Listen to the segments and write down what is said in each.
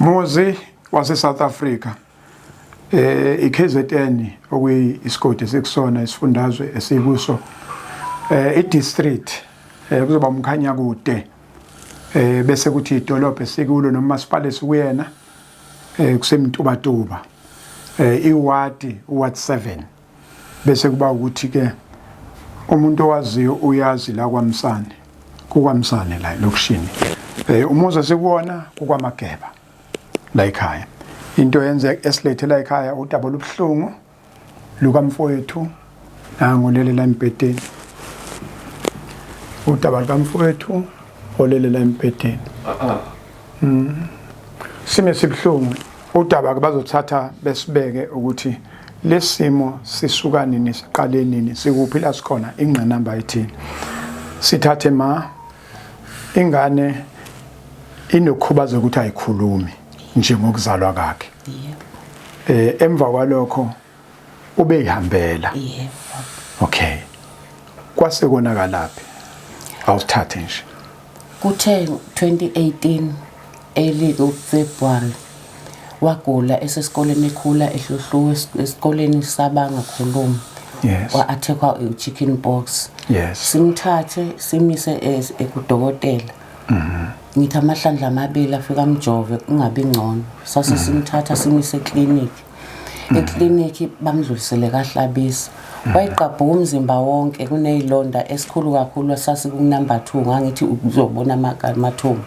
Muzi wase South Africa iKZN okuyisigodi sekusona isifundazwe esikuso idistrict kuzoba umkhanya kude bese kuthi idolobha esikulo noma masipala esikuyena kusemntubatuba iward 7 bese kuba ukuthi ke umuntu owaziyo uyazi la kwaMsane la lokushini umuzi sekuwona kukwamageba la ekhaya into yenze esilethe la ekhaya udaba lobhlungu lukamfowethu nangolele la empedeni udaba lukamfowethu olele la empedeni sime sibhlungu udaba ke bazothatha besibeke ukuthi lesimo sisuka nini siqale nini sikuphi la sikhona ingqinamba ethini sithathe ma ingane inokhubaza ukuthi ayikhulumi njengokuzalwa kwakhe emva kwalokho ube ihambela okay kwase konakalaphi awuthathe nje kuthe 2018 early February wagula esesikoleni ekhula ehluhluwe esikoleni sabanga khuluma wa athekwa chicken pox simthathe simise ekudokotela ngithi amahlandla amabili afika amjove ungabi ngcono sase simthatha simise eclinic bamdlulisele kaHlabisa wayiqabha umzimba wonke kunezilonda esikhulu kakhulu sase ku number 2 ngangithi uzobona amathumbu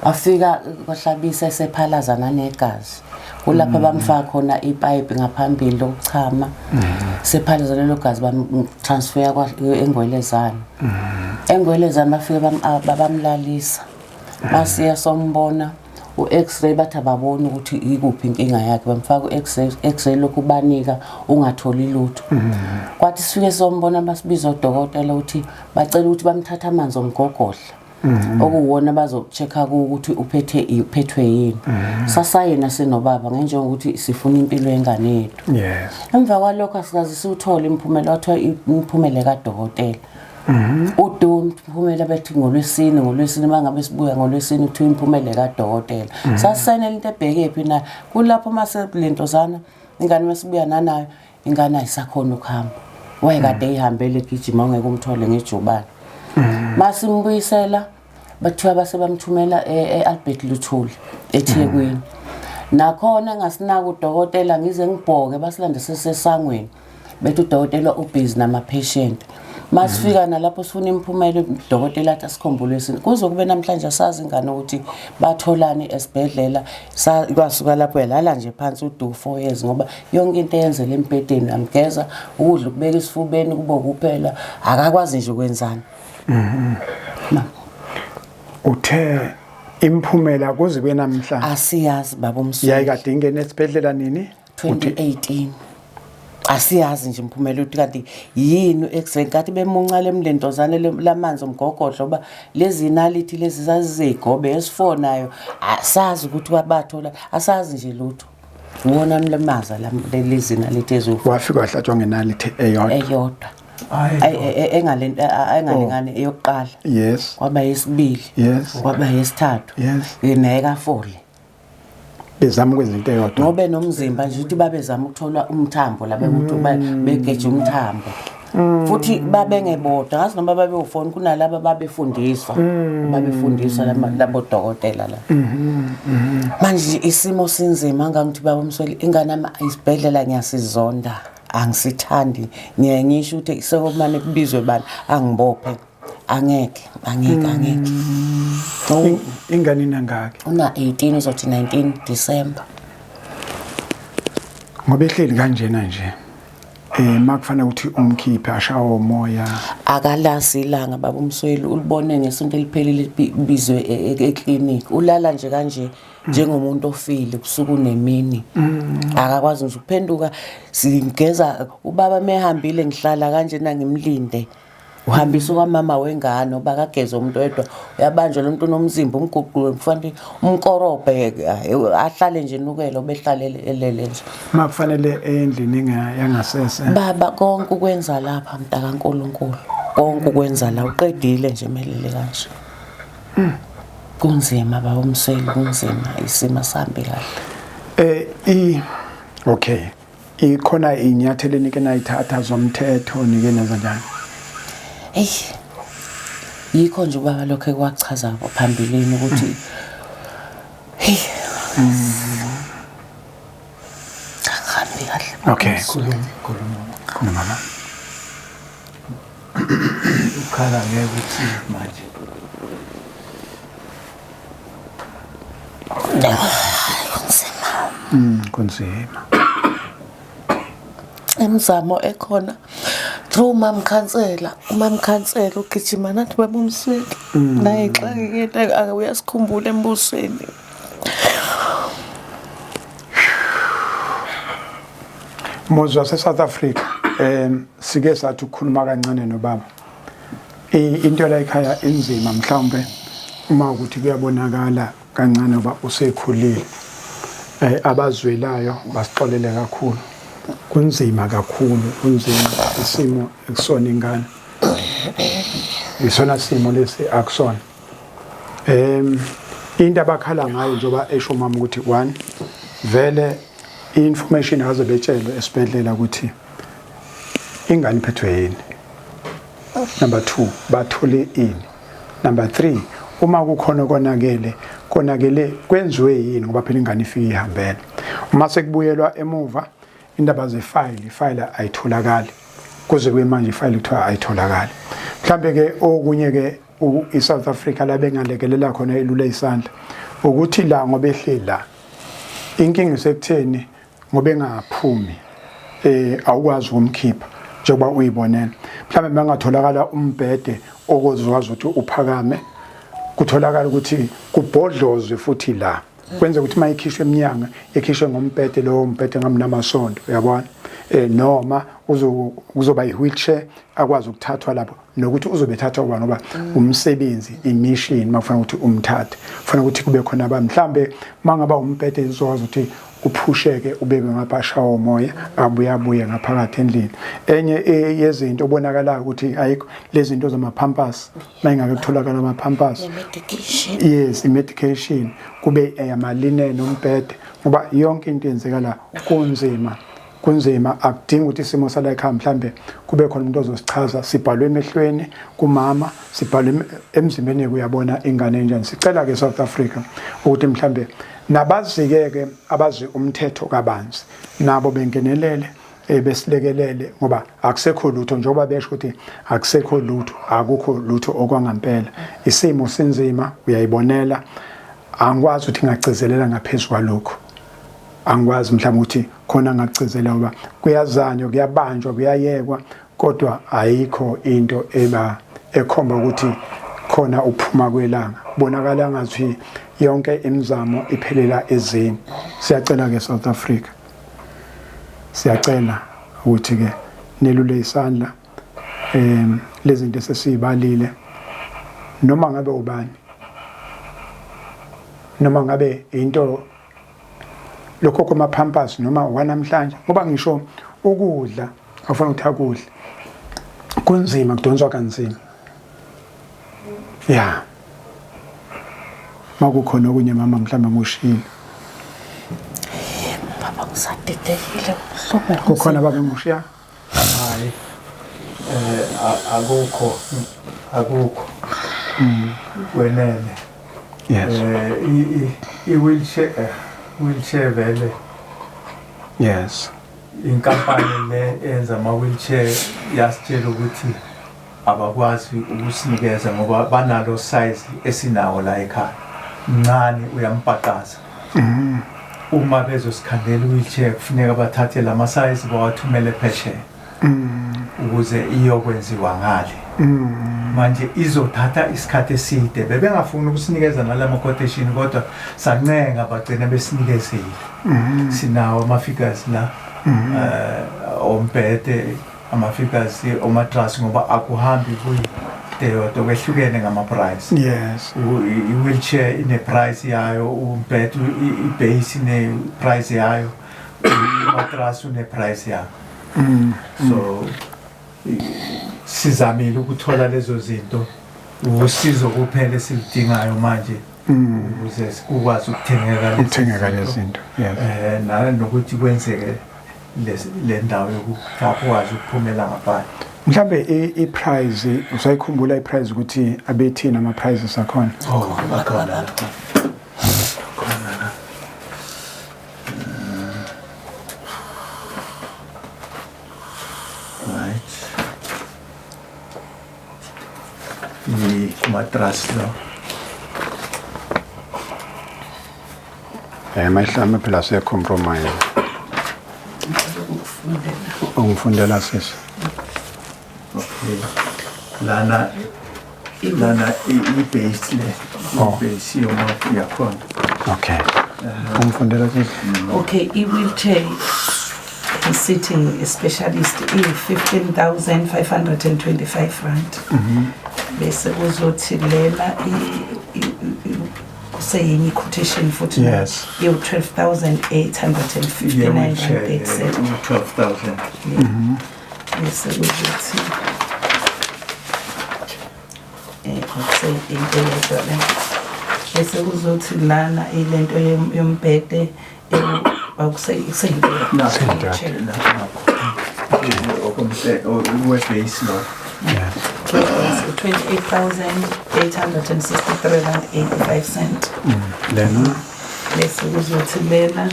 afika kwaHlabisa esephalazana negazi kulapha bamfaka khona ipipe ngaphambili lokuchama sephalazana logazi bamtransfer kwa engwelezana bafika babamlalisa basiya sombona u-x-ray bathi ababona ukuthi ikuphi inkinga yakhe bamfaka u-x-ray lokubanika ungatholi lutho kwathi sifike sombona basibiza udokotela ukuthi bacela ukuthi bamthatha amanzi omgogodla okuwona bazochecka ukuthi uphethwe yini sasayena senobaba ngenjengokuthi sifuna impilo yengane yethu emva kwalokho asikazi siwuthola imphumela wathiwa imphumela kaDokotela umphumela bethi ngolwesine mangabe sibuya ngolwesine kuthiwa imphumela kaDokotela sasayena into ebhekephi na kulapho mase lentozana ingane masibuya nanayo ingane ayisakhona ukuhamba wayekade ihambele egijima ungeke umthole ngejubane masimbuyisela bathiwa base bamthumela eAlbert Luthuli eThekwini nakhona ngasinaka uDokotela ngize ngibhoke basilande sesesangweni bethu uDokotela ubusy nama patient masifika nalapho sifuna imphumela uDokotela athi asikhombulesini kuzokube namhlanje asazi ingane ukuthi batholani Esibhedlela kwasuka lapho yalala nje phansi udu 4 years ngoba yonke into eyenzele empedeni amgeza ukudla kubeka isifubeni kubo kuphela akakwazi nje ukwenzana uthe imphumela kuze benamhlanje asiyazi baba Msweli yayikade ingene Esibhedlela nini 2018 asiyazi nje imphumela ukuthi kanti yini x-ray kanti bemunca lemlentozane lamanzi omgogodlo oba lezi nalithi lezi zazizegobe esifo nayo asazi ukuthi wabathola asazi nje lutho uwona mlemaza lezi nalithi ezofu wafika wahlatshwa ngenalithi eyodwa engalengane eyokuqala kwaba yesibili kwaba yesithathu ineka fole bezama ukwenza into eyodwa ngobe nomzimba nje ukuthi babezama ukuthola umthambo la bekuthi begeje umthambo futhi babengebodwa ngazi noma babefona kunalabo babefundiswa labo dokotela la manje isimo sinzima ngangithi baba Msweli ingane Isibhedlela ngiyasizonda angisithandi ngisho ukuthi sekumane kubizwe bani angibophe angeke ingane inangaki una 18 izothi 19 December ngoba ehleli kanjena nje makufanele ukuthi umkhiphe ashawo umoya akalasi ilanga baba Msweli ulibone ngesonto eliphelile bizwe eclinic ulala nje kanje njengomuntu ofile kusuku nemini akakwazi nje ukuphenduka singeza ubaba mehambile ngihlala kanje nangimlinde uhambisa kwamama wengane obakageza umuntu wedwa uyabanjwa lo muntu nomzimba umguqulo kufanele umkorobhe ahlale nje nukelo behlalele elele nje makufanele endlini yangasese baba konke ukwenza lapha mntaka kaNkulunkulu konke ukwenza la uqedile nje melele kanje kunzima baba Msweli, kunzima isimo sambe kahle. Okay. Ikhona inyathelo nike nayithatha zomthetho nike nezanjani? Yikho nje ubaba lokho ekwachaza phambilini ukuthi akahambi kahle. Okay. Khuluma mama. ukhala ngeke uthi manje. Kunzima. Imizamo ekhona through umam khansela ugijima nathi baba Msweli naye xakeke ake uyasikhumbula embusweni. Mozwa se-South Africa sike sathi ukukhuluma kancane nobaba. Into la ekhaya inzima mhlawumbe uma ukuthi kuyabonakala kancane uba usekhulile. Abazwelayo basixolele kakhulu. Kunzima kakhulu, kunzima isimo ekusona ingane. Isona simo lesi akusona. Into abakhala ngayo njoba esho mama ukuthi 1 vele information azobetshelwe esibhedlela ukuthi ingane iphethwe yini. Number 2 bathole ini. Number 3 uma kukhona konakele kwenziwe yini ngoba phela ingane ifike ihambele. Uma sekubuyelwa emuva indaba ifile ayitholakali kuze kube manje ifile kuthiwa ayitholakali. Mhlambe ke okunye ke iSouth Africa labengalekelela khona elule isandla ukuthi la ngoba ehlela inkinga isekutheni ngoba engaphumi awukwazi ukumkhipha njengoba uyibonela. Mhlambe mangatholakala umbhede okozwazi ukuthi uphakame kutholakala ukuthi kubhodlozwe futhi la kwenza ukuthi mayikhishwe eminyanga ekhishwe ngombhede lo mbhede ngamnamasondo uyabona noma uzoba i-wheelchair akwazi ukuthathwa lapho nokuthi uzobethathwa kuba ngoba umsebenzi imission makufana ukuthi umthathe kufanele ukuthi kube khona mhlambe mangaba umbhede izokwazi ukuthi uphusheke ubeke ngapha umoya abuye ngaphakathi endlini. Enye yezinto obonakala ukuthi ayikho lezi zinto zama-pampers mayingabe kutholakala ama-pampers yes i-medication kube amalinen nombhede ngoba yonke into yenzeka la kunzima akudingi ukuthi isimo sala ekhaya mhlambe kube khona umuntu ozosichaza sibhalwe emehlweni kumama sibhalwe emzimbeni kuyabona ingane enjani. Sicela ke South Africa ukuthi mhlambe nabazike abazi umthetho kabanzi nabo bengenelele besilekelele ngoba akusekho lutho njengoba besho ukuthi akukho lutho okwangampela. Isimo sinzima uyayibonela angikwazi ukuthi ngagcizelela ngaphezulu kwalokho. Angikwazi mhlawumbe ukuthi khona ngagcizela ngoba kuyazanywa kuyabanjwa kuyayekwa kodwa ayikho into ekhomba ukuthi khona uphuma kwelanga. Bonakala ngathi yonke imizamo iphelela ezini. Siyacela ke South Africa siyacela ukuthi ke nelule isandla lezi zinto sesibalile noma ngabe ubani noma ngabe into lokho kuma-pampers noma wanamhlanje ngoba ngisho ukudla awufana ukuthi akudla kunzima kudonswa kanzima ya makukhona okunye mama mhlawumbe ngushilo Baba ngisadidekile kukhona baba ngushiya Hayi. Akukho. Wenene. yes wheelchair vele. yes Inkampani le enza ama-wheelchair yasitshela ukuthi abakwazi ukusinikeza ngoba banalo size esinawo la ekhaya. Mncane uyampaqaza. Uma bezosikhandela i-wheelchair kufuneka bathathe lama size bawathumele phesheya ukuze iyokwenziwa ngale. Manje izothatha isikhathi eside bebengafuni ukusinikeza nalama quotation kodwa sancenga bagcina besinikezile. Sinawo ama-figures la ombhede ama-figures omatrasi ngoba akuhambi kuyideyodwa kwehlukene ngama-price. yes I-wheelchair ine-price yayo, umbhede i-base ine-price yayo, umatrasi une-price yayo. So sizamile ukuthola lezo zinto usizo kuphela esilidingayo manje ukuze ukwazi ukuthengeka lezinto. Yes. Nokuthi kwenzeke le ndawo ukwazi ukuphumela ngaphandle. Mhlambe i-prize usayikhumbula i-prize ukuthi abethina ama-prizes akhona? Bakhona. Right. Matras lo. Mayihlame phela compromise. Ungifundela sisi. Okay. Lana i-base le. I-base yakhona. Okay. Ungifundela sisi. Okay, i-wheelchair is sitting a specialist i-15,525 rand. Bese kuzothi lela saying quotation for tonight. Yes. You 12,859 rand. 12,000. Bese kuzothi bese kuzothi lana ilento yombhede Web-based law. 28,863.85. Lena. Bese kuzothi lena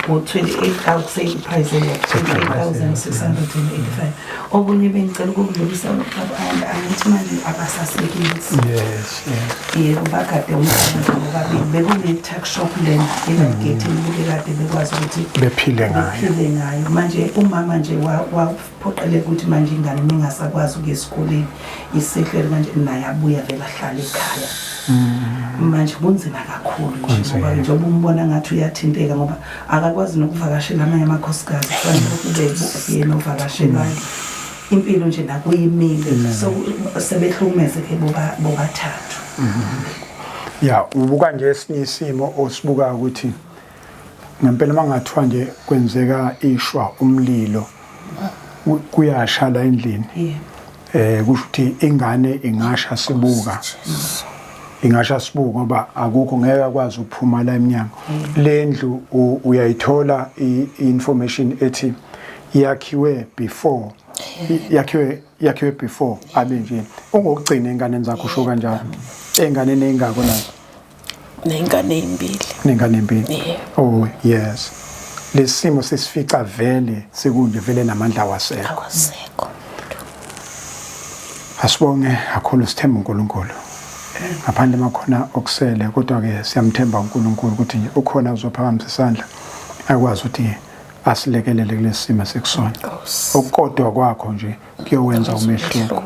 u-28 price 28,685. Okunye bengicela ukudlulisa Ayanda angithi manje abasasekile. Yes. Yebo bakade umsebenzi ngoba bekune-tuck shop lena enegate bekade bekwazi ukuthi bephile ngayo. Manje umama nje waphoqeleka ukuthi manje ingane ningasakwazi ukuya esikoleni isehlele manje naye abuya vele ahlala ekhaya. Manje kunzima kakhulu nje ngoba njengoba umbona ngathi uyathinteka ngoba akakwazi nokuvakashela amanye amakhosikazi kufanele kube yena ovakashelayo. Impilo nje nakuyimile so sebehlukumeze ke bobathathu. Ya ubuka nje esinye isimo osibuka ukuthi ngempela mangathiwa nje kwenzeka ishwa umlilo kuyasha la endlini. Kusho ukuthi ingane ingasha sibuka. Ingasha sibuka ngoba akukho ngeke akwazi ukuphuma la eminyango. Le ndlu uyayithola i-information ethi yakhiwe before abe nje ungokugcina ingane zakho usho kanjalo enganeni engako nazo nengane ezimbili. Oh yes, lesimo sesifica vele sekunje vele namandla awasekho. Asibonge kakhulu sithemba uNkulunkulu ngaphandle makhona okusele kodwa ke siyamthemba uNkulunkulu ukuthi nje ukhona uzophakamisa isandla akwazi ukuthi asilekelele kulesimo sekusona. Okukodwa kwakho nje kuyowenza umehluko.